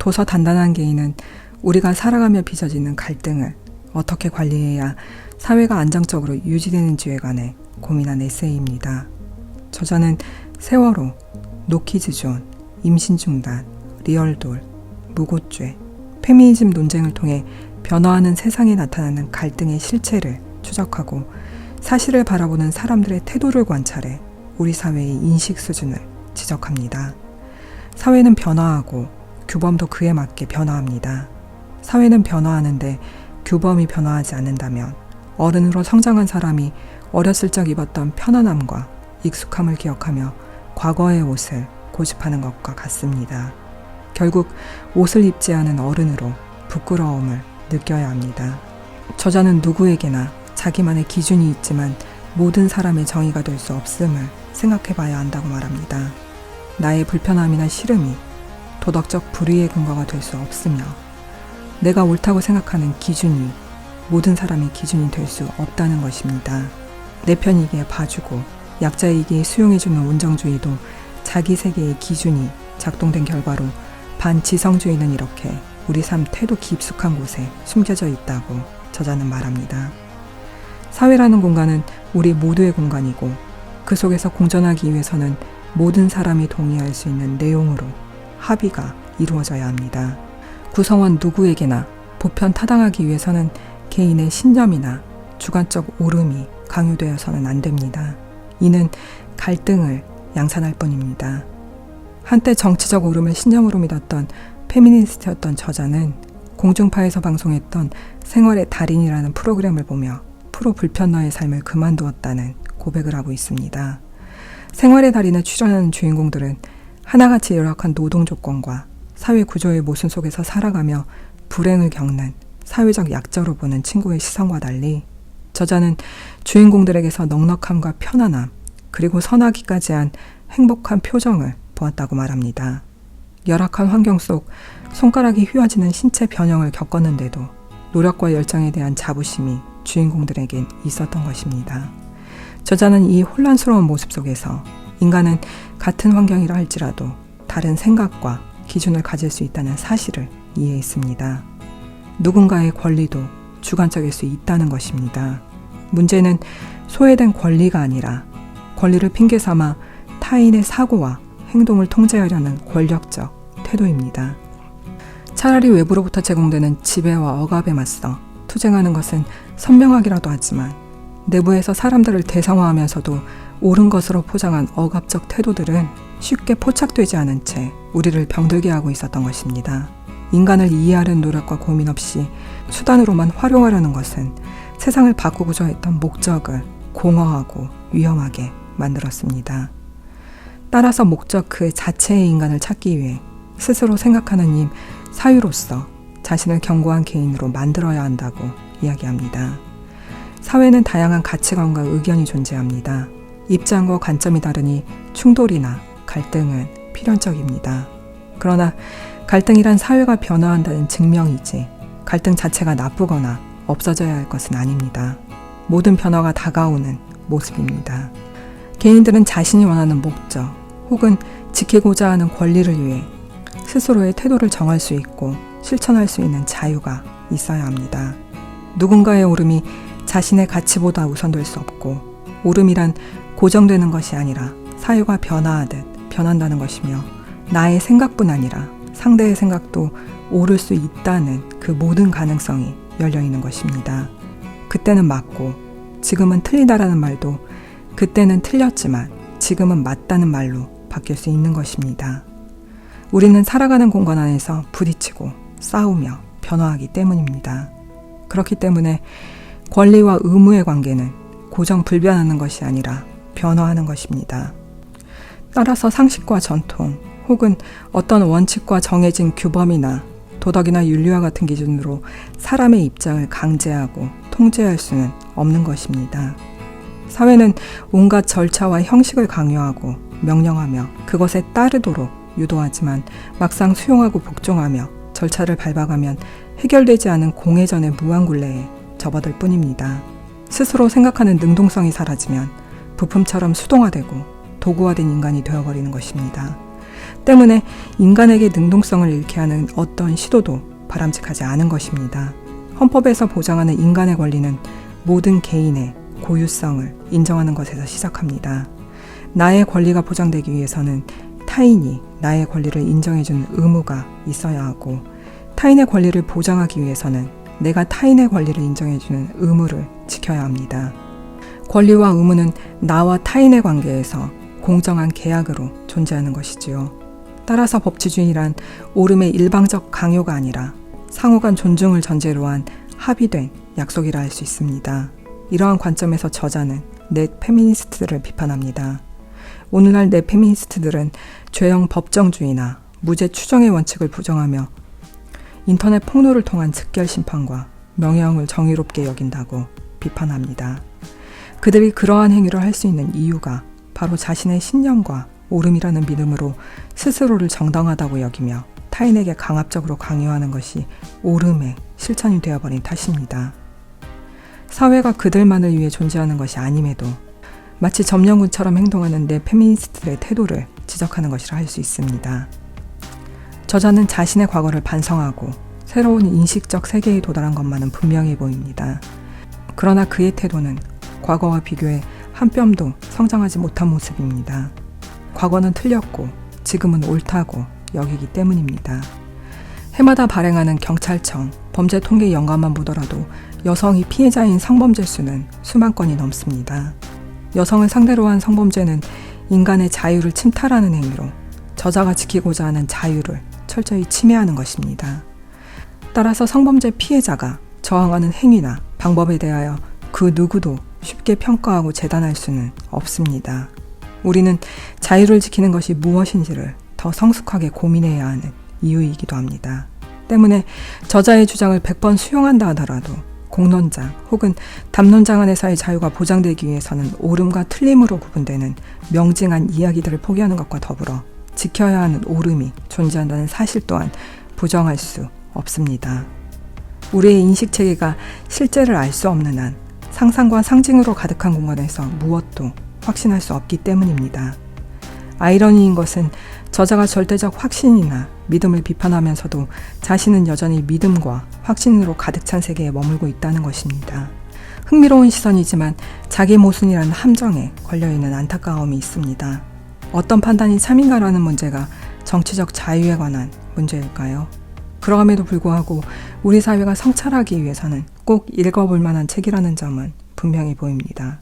도서 단단한 개인은 우리가 살아가며 빚어지는 갈등을 어떻게 관리해야 사회가 안정적으로 유지되는지에 관해 고민한 에세이입니다. 저자는 세월호, 노키즈존, 임신중단, 리얼돌, 무고죄, 페미니즘 논쟁을 통해 변화하는 세상에 나타나는 갈등의 실체를 추적하고 사실을 바라보는 사람들의 태도를 관찰해 우리 사회의 인식 수준을 지적합니다. 사회는 변화하고 규범도 그에 맞게 변화합니다. 사회는 변화하는데 규범이 변화하지 않는다면 어른으로 성장한 사람이 어렸을 적 입었던 편안함과 익숙함을 기억하며 과거의 옷을 고집하는 것과 같습니다. 결국 옷을 입지 않은 어른으로 부끄러움을 느껴야 합니다. 저자는 누구에게나 자기만의 기준이 있지만 모든 사람의 정의가 될 수 없음을 생각해 봐야 한다고 말합니다. 나의 불편함이나 싫음이 도덕적 불의의 근거가 될 수 없으며 내가 옳다고 생각하는 기준이 모든 사람의 기준이 될 수 없다는 것입니다. 내 편이기에 봐주고 약자이기에 수용해주는 온정주의도 자기 세계의 기준이 작동된 결과로 반지성주의는 이렇게 우리 삶 태도 깊숙한 곳에 숨겨져 있다고 저자는 말합니다. 사회라는 공간은 우리 모두의 공간이고 그 속에서 공존하기 위해서는 모든 사람이 동의할 수 있는 내용으로 합의가 이루어져야 합니다. 구성원 누구에게나 보편타당하기 위해서는 개인의 신념이나 주관적 옳음이 강요되어서는 안 됩니다. 이는 갈등을 양산할 뿐입니다. 한때 정치적 옳음을 신념으로 믿었던 페미니스트였던 저자는 공중파에서 방송했던 생활의 달인이라는 프로그램을 보며 프로 불편러의 삶을 그만두었다는 고백을 하고 있습니다. 생활의 달인에 출연하는 주인공들은 하나같이 열악한 노동 조건과 사회 구조의 모순 속에서 살아가며 불행을 겪는 사회적 약자로 보는 친구의 시선과 달리 저자는 주인공들에게서 넉넉함과 편안함 그리고 선하기까지 한 행복한 표정을 보았다고 말합니다. 열악한 환경 속 손가락이 휘어지는 신체 변형을 겪었는데도 노력과 열정에 대한 자부심이 주인공들에겐 있었던 것입니다. 저자는 이 혼란스러운 모습 속에서 인간은 같은 환경이라 할지라도 다른 생각과 기준을 가질 수 있다는 사실을 이해했습니다. 누군가의 권리도 주관적일 수 있다는 것입니다. 문제는 소외된 권리가 아니라 권리를 핑계 삼아 타인의 사고와 행동을 통제하려는 권력적 태도입니다. 차라리 외부로부터 제공되는 지배와 억압에 맞서 투쟁하는 것은 선명하기라도 하지만 내부에서 사람들을 대상화하면서도 옳은 것으로 포장한 억압적 태도들은 쉽게 포착되지 않은 채 우리를 병들게 하고 있었던 것입니다. 인간을 이해하려는 노력과 고민 없이 수단으로만 활용하려는 것은 세상을 바꾸고자 했던 목적을 공허하고 위험하게 만들었습니다. 따라서 목적 그 자체의 인간을 찾기 위해 스스로 생각하는 임 사유로서 자신을 견고한 개인으로 만들어야 한다고 이야기합니다. 사회는 다양한 가치관과 의견이 존재합니다. 입장과 관점이 다르니 충돌이나 갈등은 필연적입니다. 그러나 갈등이란 사회가 변화한다는 증명이지 갈등 자체가 나쁘거나 없어져야 할 것은 아닙니다. 모든 변화가 다가오는 모습입니다. 개인들은 자신이 원하는 목적 혹은 지키고자 하는 권리를 위해 스스로의 태도를 정할 수 있고 실천할 수 있는 자유가 있어야 합니다. 누군가의 옳음이 자신의 가치보다 우선될 수 없고 옳음이란 고정되는 것이 아니라 사유가 변화하듯 변한다는 것이며 나의 생각뿐 아니라 상대의 생각도 옳을 수 있다는 그 모든 가능성이 열려있는 것입니다. 그때는 맞고 지금은 틀리다라는 말도 그때는 틀렸지만 지금은 맞다는 말로 바뀔 수 있는 것입니다. 우리는 살아가는 공간 안에서 부딪히고 싸우며 변화하기 때문입니다. 그렇기 때문에 권리와 의무의 관계는 고정불변하는 것이 아니라 변화하는 것입니다. 따라서 상식과 전통 혹은 어떤 원칙과 정해진 규범이나 도덕이나 윤리와 같은 기준으로 사람의 입장을 강제하고 통제할 수는 없는 것입니다. 사회는 온갖 절차와 형식을 강요하고 명령하며 그것에 따르도록 유도하지만 막상 수용하고 복종하며 절차를 밟아가면 해결되지 않은 공회전의 무한굴레에 접어들 뿐입니다. 스스로 생각하는 능동성이 사라지면 부품처럼 수동화되고 도구화된 인간이 되어버리는 것입니다. 때문에 인간에게 능동성을 잃게 하는 어떤 시도도 바람직하지 않은 것입니다. 헌법에서 보장하는 인간의 권리는 모든 개인의 고유성을 인정하는 것에서 시작합니다. 나의 권리가 보장되기 위해서는 타인이 나의 권리를 인정해주는 의무가 있어야 하고, 타인의 권리를 보장하기 위해서는 내가 타인의 권리를 인정해주는 의무를 지켜야 합니다. 권리와 의무는 나와 타인의 관계에서 공정한 계약으로 존재하는 것이지요. 따라서 법치주의란 옳음의 일방적 강요가 아니라 상호간 존중을 전제로 한 합의된 약속이라 할 수 있습니다. 이러한 관점에서 저자는 넷 페미니스트들을 비판합니다. 오늘날 넷 페미니스트들은 죄형 법정주의나 무죄 추정의 원칙을 부정하며 인터넷 폭로를 통한 즉결 심판과 명예형을 정의롭게 여긴다고 비판합니다. 그들이 그러한 행위를 할 수 있는 이유가 바로 자신의 신념과 옳음이라는 믿음으로 스스로를 정당하다고 여기며 타인에게 강압적으로 강요하는 것이 옳음의 실천이 되어버린 탓입니다. 사회가 그들만을 위해 존재하는 것이 아님에도 마치 점령군처럼 행동하는 내 페미니스트들의 태도를 지적하는 것이라 할 수 있습니다. 저자는 자신의 과거를 반성하고 새로운 인식적 세계에 도달한 것만은 분명해 보입니다. 그러나 그의 태도는 과거와 비교해 한 뼘도 성장하지 못한 모습입니다. 과거는 틀렸고 지금은 옳다고 여기기 때문입니다. 해마다 발행하는 경찰청 범죄 통계 연관만 보더라도 여성이 피해자인 성범죄 수는 수만 건이 넘습니다. 여성을 상대로 한 성범죄는 인간의 자유를 침탈하는 행위로 저자가 지키고자 하는 자유를 철저히 침해하는 것입니다. 따라서 성범죄 피해자가 저항하는 행위나 방법에 대하여 그 누구도 쉽게 평가하고 재단할 수는 없습니다. 우리는 자유를 지키는 것이 무엇인지를 더 성숙하게 고민해야 하는 이유이기도 합니다. 때문에 저자의 주장을 100번 수용한다 하더라도 공론장 혹은 담론장 안에서의 자유가 보장되기 위해서는 옳음과 틀림으로 구분되는 명징한 이야기들을 포기하는 것과 더불어 지켜야 하는 옳음이 존재한다는 사실 또한 부정할 수 없습니다. 우리의 인식체계가 실제를 알 수 없는 한 상상과 상징으로 가득한 공간에서 무엇도 확신할 수 없기 때문입니다. 아이러니인 것은 저자가 절대적 확신이나 믿음을 비판하면서도 자신은 여전히 믿음과 확신으로 가득 찬 세계에 머물고 있다는 것입니다. 흥미로운 시선이지만 자기 모순이라는 함정에 걸려있는 안타까움이 있습니다. 어떤 판단이 참인가라는 문제가 정치적 자유에 관한 문제일까요? 그럼에도 불구하고 우리 사회가 성찰하기 위해서는 꼭 읽어볼 만한 책이라는 점은 분명히 보입니다.